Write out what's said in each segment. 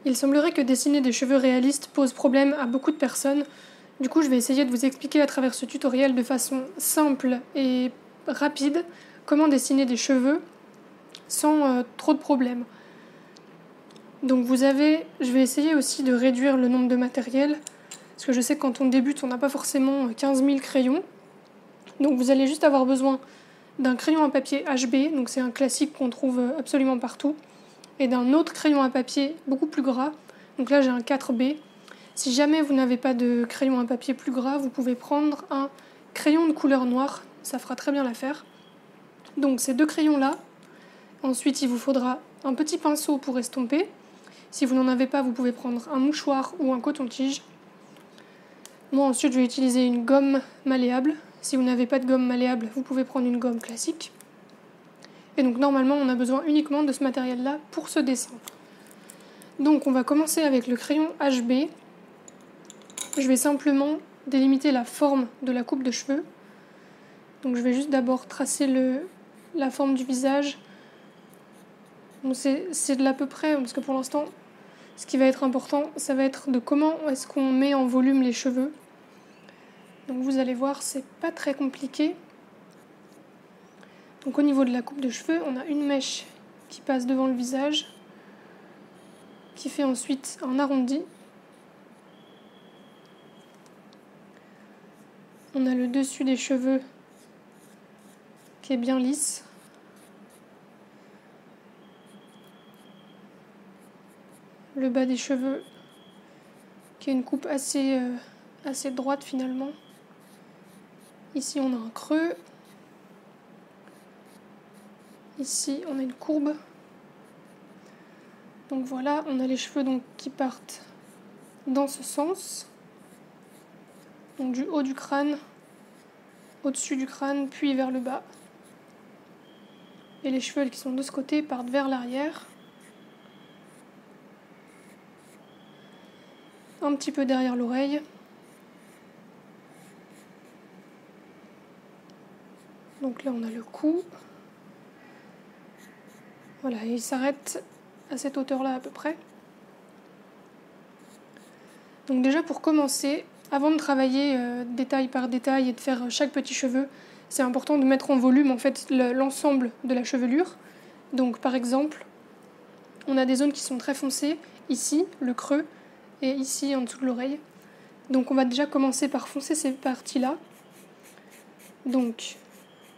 Il semblerait que dessiner des cheveux réalistes pose problème à beaucoup de personnes. Du coup, je vais essayer de vous expliquer à travers ce tutoriel de façon simple et rapide comment dessiner des cheveux sans trop de problèmes. Donc je vais essayer aussi de réduire le nombre de matériel, parce que je sais que quand on débute, on n'a pas forcément 15 000 crayons. Donc vous allez juste avoir besoin d'un crayon à papier HB, donc c'est un classique qu'on trouve absolument partout, et d'un autre crayon à papier beaucoup plus gras, donc là j'ai un 4B. Si jamais vous n'avez pas de crayon à papier plus gras, vous pouvez prendre un crayon de couleur noire, ça fera très bien l'affaire. Donc ces deux crayons-là, ensuite il vous faudra un petit pinceau pour estomper. Si vous n'en avez pas, vous pouvez prendre un mouchoir ou un coton-tige. Moi ensuite je vais utiliser une gomme malléable. Si vous n'avez pas de gomme malléable, vous pouvez prendre une gomme classique. Et donc normalement on a besoin uniquement de ce matériel-là pour ce dessin. Donc on va commencer avec le crayon HB. Je vais simplement délimiter la forme de la coupe de cheveux. Donc je vais juste d'abord tracer la forme du visage. Bon, c'est de l'à peu près, parce que pour l'instant, ce qui va être important, ça va être de comment est-ce qu'on met en volume les cheveux. Donc vous allez voir, c'est pas très compliqué. Donc au niveau de la coupe de cheveux, on a une mèche qui passe devant le visage, qui fait ensuite un arrondi. On a le dessus des cheveux qui est bien lisse. Le bas des cheveux qui est une coupe assez droite finalement. Ici on a un creux. Ici on a une courbe. Donc voilà, on a les cheveux qui partent dans ce sens. Donc du haut du crâne, au-dessus du crâne, puis vers le bas. Et les cheveux qui sont de ce côté partent vers l'arrière. Un petit peu derrière l'oreille. Donc là on a le cou. Voilà, et il s'arrête à cette hauteur-là à peu près. Donc déjà pour commencer, avant de travailler détail par détail et de faire chaque petit cheveu, c'est important de mettre en volume en fait l'ensemble de la chevelure. Donc par exemple, on a des zones qui sont très foncées, ici, le creux, et ici en dessous de l'oreille. Donc on va déjà commencer par foncer ces parties-là. Donc,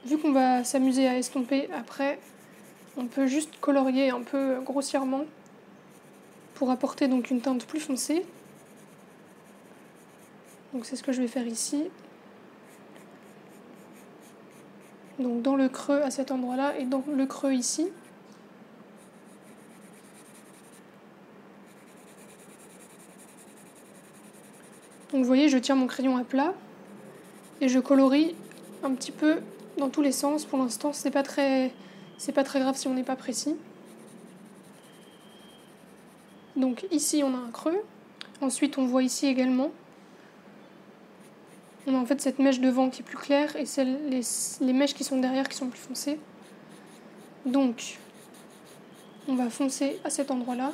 vu qu'on va s'amuser à estomper après, on peut juste colorier un peu grossièrement pour apporter donc une teinte plus foncée. Donc c'est ce que je vais faire ici. Donc dans le creux à cet endroit-là et dans le creux ici. Donc vous voyez, je tiens mon crayon à plat et je colorie un petit peu dans tous les sens. Pour l'instant, c'est pas très grave si on n'est pas précis. Donc ici, on a un creux. Ensuite, on voit ici également. On a en fait cette mèche devant qui est plus claire et les mèches qui sont derrière qui sont plus foncées. Donc, on va foncer à cet endroit-là.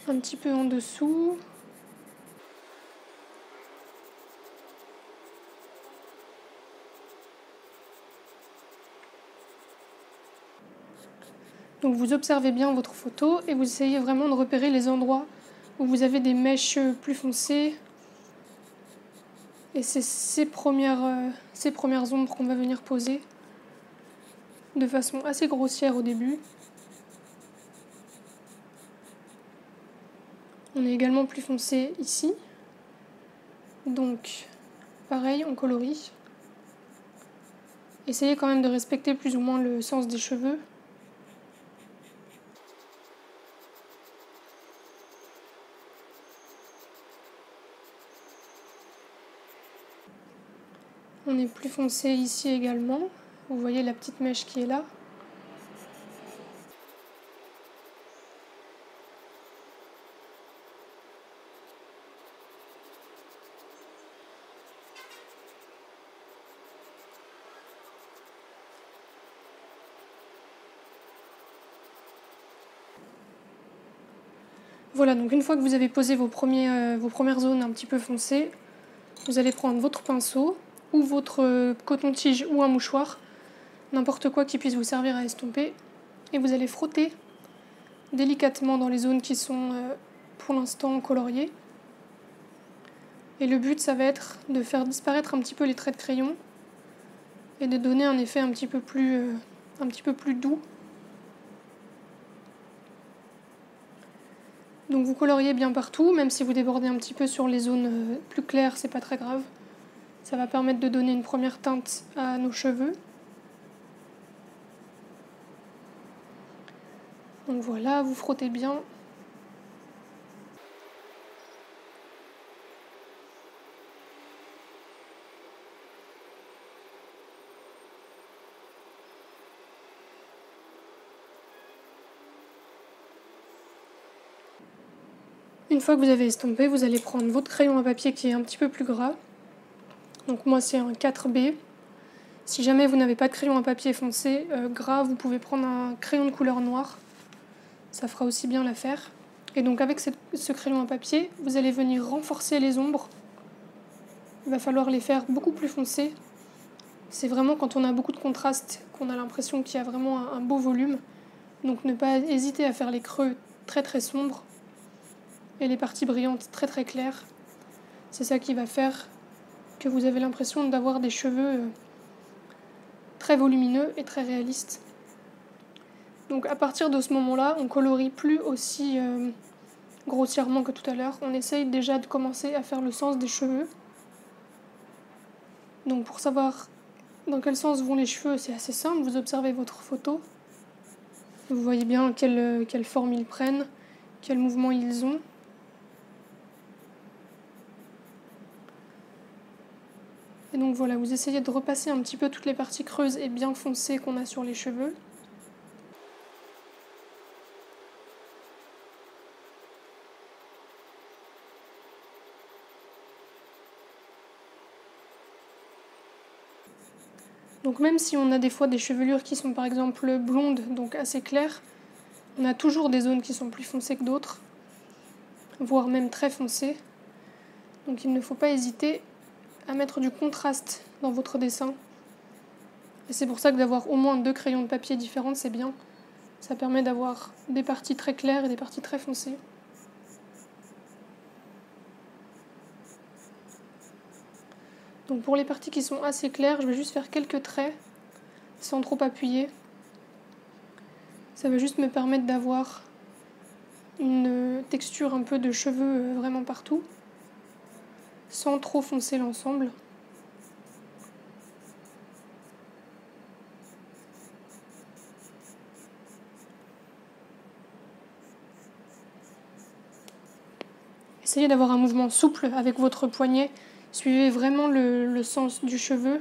Un petit peu en dessous. Donc vous observez bien votre photo et vous essayez vraiment de repérer les endroits où vous avez des mèches plus foncées. Et c'est ces premières ombres qu'on va venir poser de façon assez grossière au début. On est également plus foncé ici. Donc pareil, on colorie. Essayez quand même de respecter plus ou moins le sens des cheveux. On est plus foncé ici également. Vous voyez la petite mèche qui est là. Voilà, donc une fois que vous avez posé vos premières zones un petit peu foncées, vous allez prendre votre pinceau ou votre coton-tige ou un mouchoir, n'importe quoi qui puisse vous servir à estomper, et vous allez frotter délicatement dans les zones qui sont pour l'instant coloriées. Et le but, ça va être de faire disparaître un petit peu les traits de crayon et de donner un effet un petit peu plus doux. Donc vous coloriez bien partout, même si vous débordez un petit peu sur les zones plus claires, c'est pas très grave. Ça va permettre de donner une première teinte à nos cheveux. Donc voilà, vous frottez bien. Une fois que vous avez estompé, vous allez prendre votre crayon à papier qui est un petit peu plus gras. Donc moi c'est un 4B. Si jamais vous n'avez pas de crayon à papier foncé gras, vous pouvez prendre un crayon de couleur noire. Ça fera aussi bien l'affaire. Et donc avec ce crayon à papier, vous allez venir renforcer les ombres. Il va falloir les faire beaucoup plus foncées. C'est vraiment quand on a beaucoup de contraste qu'on a l'impression qu'il y a vraiment un beau volume. Donc ne pas hésiter à faire les creux très très sombres et les parties brillantes très très claires. C'est ça qui va faire que vous avez l'impression d'avoir des cheveux très volumineux et très réalistes. Donc à partir de ce moment-là, on colorie plus aussi grossièrement que tout à l'heure. On essaye déjà de commencer à faire le sens des cheveux. Donc pour savoir dans quel sens vont les cheveux, c'est assez simple. Vous observez votre photo. Vous voyez bien quelle forme ils prennent, quel mouvement ils ont. Et donc voilà, vous essayez de repasser un petit peu toutes les parties creuses et bien foncées qu'on a sur les cheveux. Donc même si on a des fois des chevelures qui sont par exemple blondes, donc assez claires, on a toujours des zones qui sont plus foncées que d'autres, voire même très foncées. Donc il ne faut pas hésiter à mettre du contraste dans votre dessin. Et c'est pour ça que d'avoir au moins 2 crayons de papier différents, c'est bien. Ça permet d'avoir des parties très claires et des parties très foncées. Donc pour les parties qui sont assez claires, je vais juste faire quelques traits sans trop appuyer. Ça va juste me permettre d'avoir une texture un peu de cheveux vraiment partout, sans trop foncer l'ensemble. Essayez d'avoir un mouvement souple avec votre poignet. Suivez vraiment le sens du cheveu.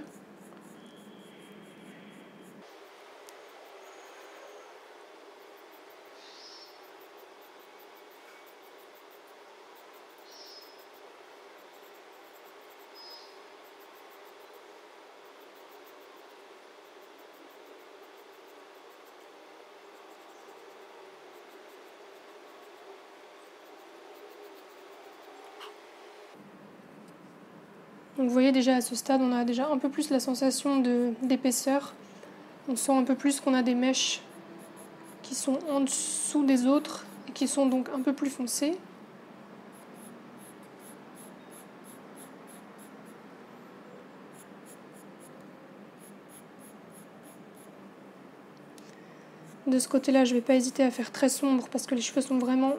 Donc vous voyez déjà à ce stade, on a déjà un peu plus la sensation d'épaisseur. On sent un peu plus qu'on a des mèches qui sont en dessous des autres et qui sont donc un peu plus foncées. De ce côté-là, je ne vais pas hésiter à faire très sombre parce que les cheveux sont vraiment...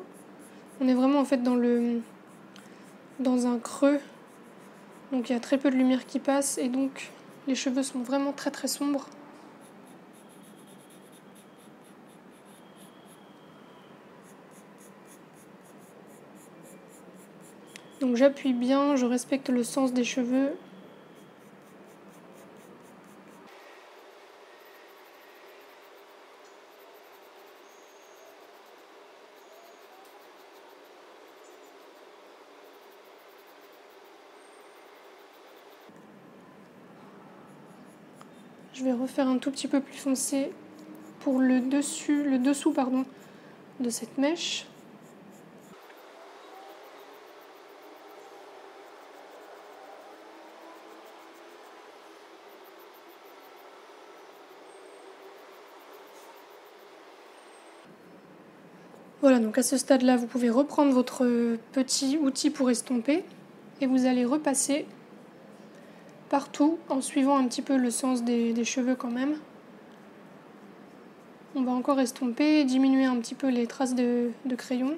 On est vraiment en fait dans un creux. Donc il y a très peu de lumière qui passe et donc les cheveux sont vraiment très très sombres. Donc j'appuie bien, je respecte le sens des cheveux. Je vais refaire un tout petit peu plus foncé pour le dessous de cette mèche. Voilà, donc à ce stade-là, vous pouvez reprendre votre petit outil pour estomper et vous allez repasser partout en suivant un petit peu le sens des cheveux quand même. On va encore estomper, diminuer un petit peu les traces de crayon.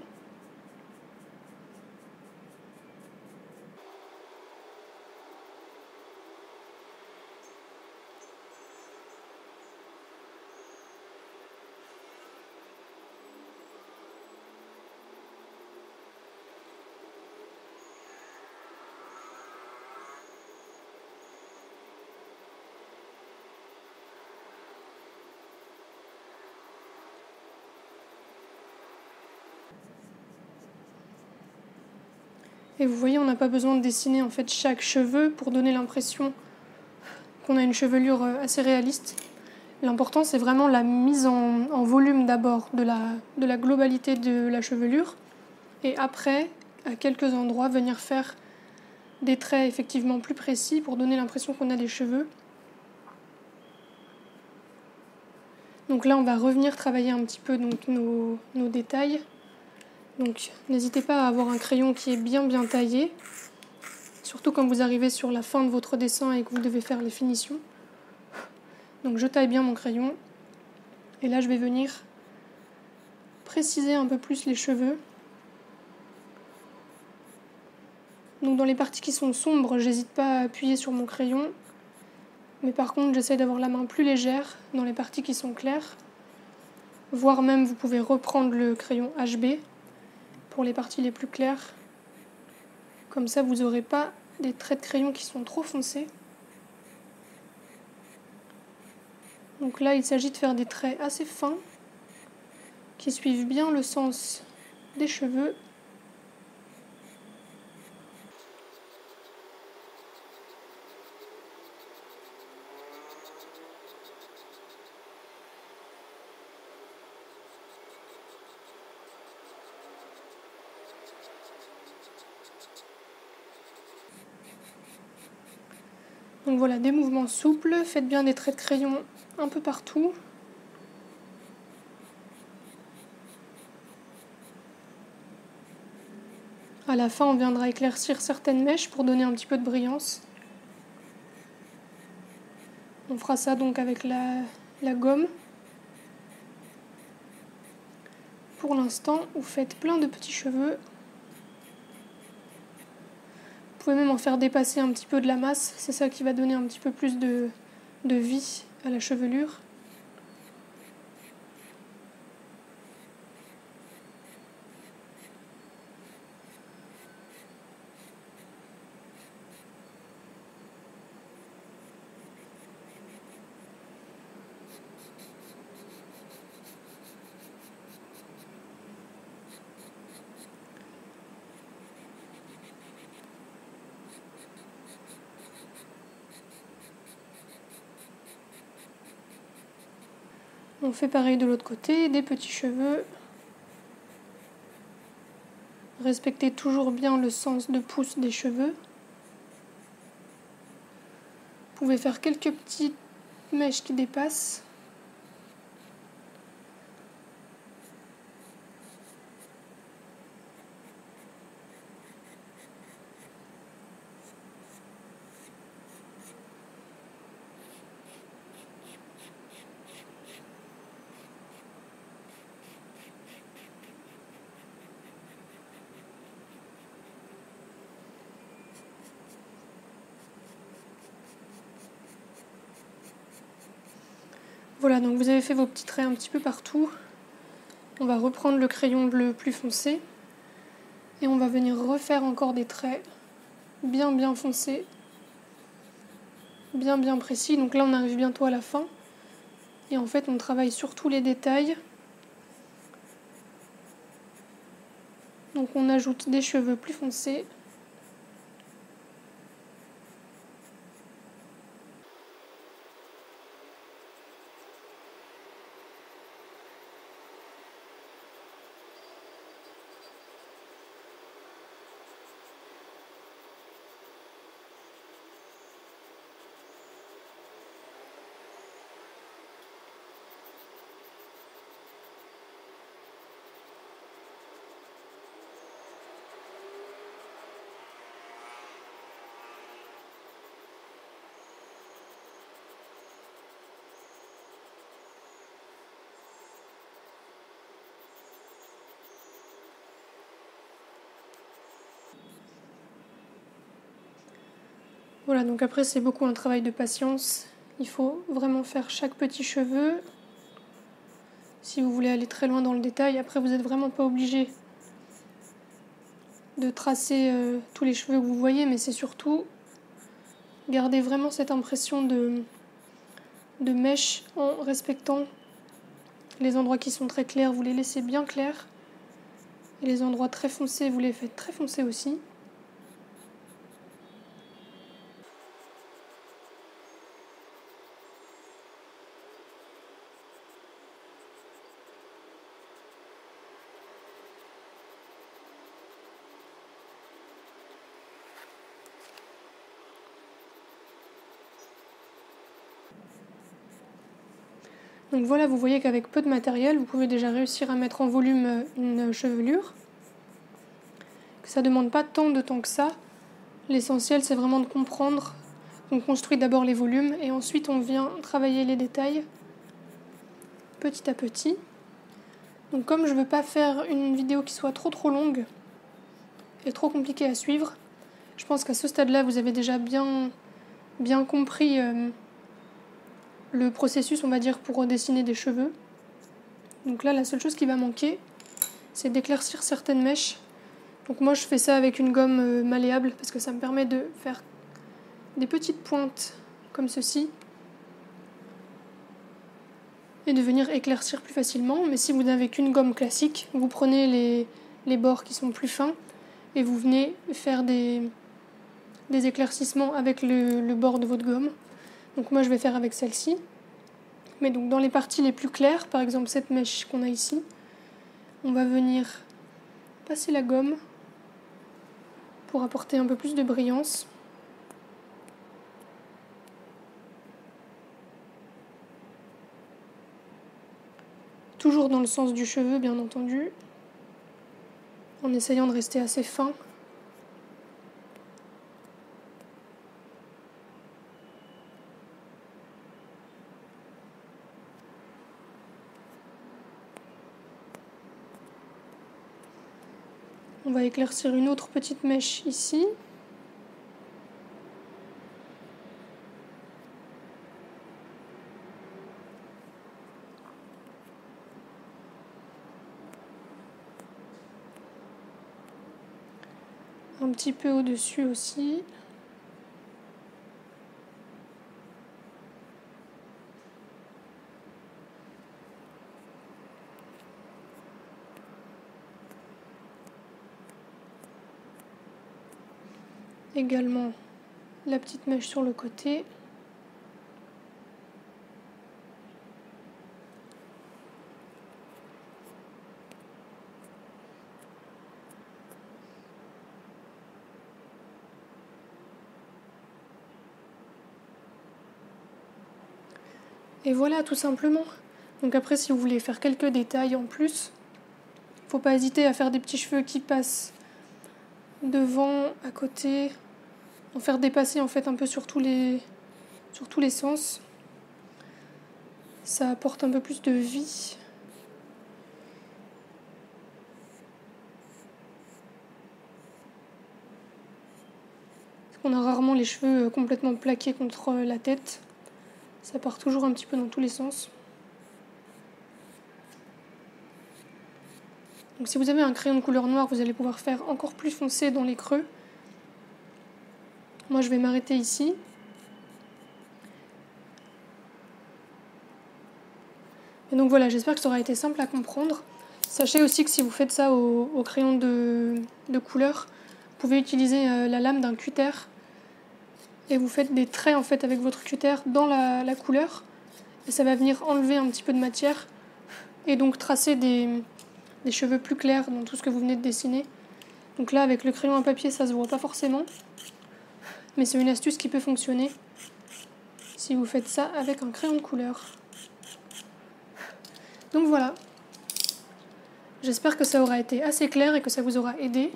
Et vous voyez, on n'a pas besoin de dessiner en fait chaque cheveu pour donner l'impression qu'on a une chevelure assez réaliste. L'important, c'est vraiment la mise en volume d'abord de la globalité de la chevelure. Et après, à quelques endroits, venir faire des traits effectivement plus précis pour donner l'impression qu'on a des cheveux. Donc là, on va revenir travailler un petit peu donc, nos détails. Donc n'hésitez pas à avoir un crayon qui est bien taillé, surtout quand vous arrivez sur la fin de votre dessin et que vous devez faire les finitions. Donc je taille bien mon crayon. Et là, je vais venir préciser un peu plus les cheveux. Donc dans les parties qui sont sombres, j'hésite pas à appuyer sur mon crayon. Mais par contre, j'essaie d'avoir la main plus légère dans les parties qui sont claires. Voire même, vous pouvez reprendre le crayon HB pour les parties les plus claires. Comme ça, vous n'aurez pas des traits de crayon qui sont trop foncés. Donc là, il s'agit de faire des traits assez fins qui suivent bien le sens des cheveux. Donc voilà, des mouvements souples, faites bien des traits de crayon un peu partout. À la fin, on viendra éclaircir certaines mèches pour donner un petit peu de brillance. On fera ça donc avec la gomme. Pour l'instant, vous faites plein de petits cheveux. Vous pouvez même en faire dépasser un petit peu de la masse, c'est ça qui va donner un petit peu plus de vie à la chevelure. On fait pareil de l'autre côté, des petits cheveux. Respectez toujours bien le sens de pouce des cheveux. Vous pouvez faire quelques petites mèches qui dépassent. Voilà, donc vous avez fait vos petits traits un petit peu partout. On va reprendre le crayon bleu plus foncé et on va venir refaire encore des traits bien foncés, bien précis. Donc là, on arrive bientôt à la fin et en fait, on travaille sur tous les détails. Donc on ajoute des cheveux plus foncés. Voilà, donc après c'est beaucoup un travail de patience. Il faut vraiment faire chaque petit cheveu. Si vous voulez aller très loin dans le détail, après vous n'êtes vraiment pas obligé de tracer tous les cheveux que vous voyez, mais c'est surtout garder vraiment cette impression de mèche en respectant les endroits qui sont très clairs, vous les laissez bien clairs. Et les endroits très foncés, vous les faites très foncés aussi. Donc voilà, vous voyez qu'avec peu de matériel, vous pouvez déjà réussir à mettre en volume une chevelure. Que ça ne demande pas tant de temps que ça. L'essentiel, c'est vraiment de comprendre. On construit d'abord les volumes et ensuite on vient travailler les détails petit à petit. Donc comme je ne veux pas faire une vidéo qui soit trop longue et trop compliquée à suivre, je pense qu'à ce stade-là, vous avez déjà bien compris le processus, on va dire, pour dessiner des cheveux. Donc là, la seule chose qui va manquer, c'est d'éclaircir certaines mèches. Donc moi, je fais ça avec une gomme malléable parce que ça me permet de faire des petites pointes comme ceci et de venir éclaircir plus facilement. Mais si vous n'avez qu'une gomme classique, vous prenez les bords qui sont plus fins et vous venez faire des éclaircissements avec le bord de votre gomme. Donc moi, je vais faire avec celle-ci. Mais donc dans les parties les plus claires, par exemple cette mèche qu'on a ici, on va venir passer la gomme pour apporter un peu plus de brillance. Toujours dans le sens du cheveu, bien entendu, en essayant de rester assez fin. On va éclaircir une autre petite mèche ici. Un petit peu au-dessus aussi. Également la petite mèche sur le côté. Et voilà, tout simplement. Donc après, si vous voulez faire quelques détails en plus, faut pas hésiter à faire des petits cheveux qui passent devant, à côté, en faire dépasser en fait un peu sur tous les sens. Ça apporte un peu plus de vie. Parce qu'on a rarement les cheveux complètement plaqués contre la tête. Ça part toujours un petit peu dans tous les sens. Donc si vous avez un crayon de couleur noire, vous allez pouvoir faire encore plus foncé dans les creux. Moi, je vais m'arrêter ici. Et donc voilà, j'espère que ça aura été simple à comprendre. Sachez aussi que si vous faites ça au crayon de couleur, vous pouvez utiliser la lame d'un cutter et vous faites des traits en fait avec votre cutter dans la couleur et ça va venir enlever un petit peu de matière et donc tracer des cheveux plus clairs dans tout ce que vous venez de dessiner. Donc là, avec le crayon à papier, ça se voit pas forcément, mais c'est une astuce qui peut fonctionner si vous faites ça avec un crayon de couleur. Donc voilà, j'espère que ça aura été assez clair et que ça vous aura aidé.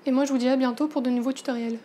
Et moi je vous dis à bientôt pour de nouveaux tutoriels.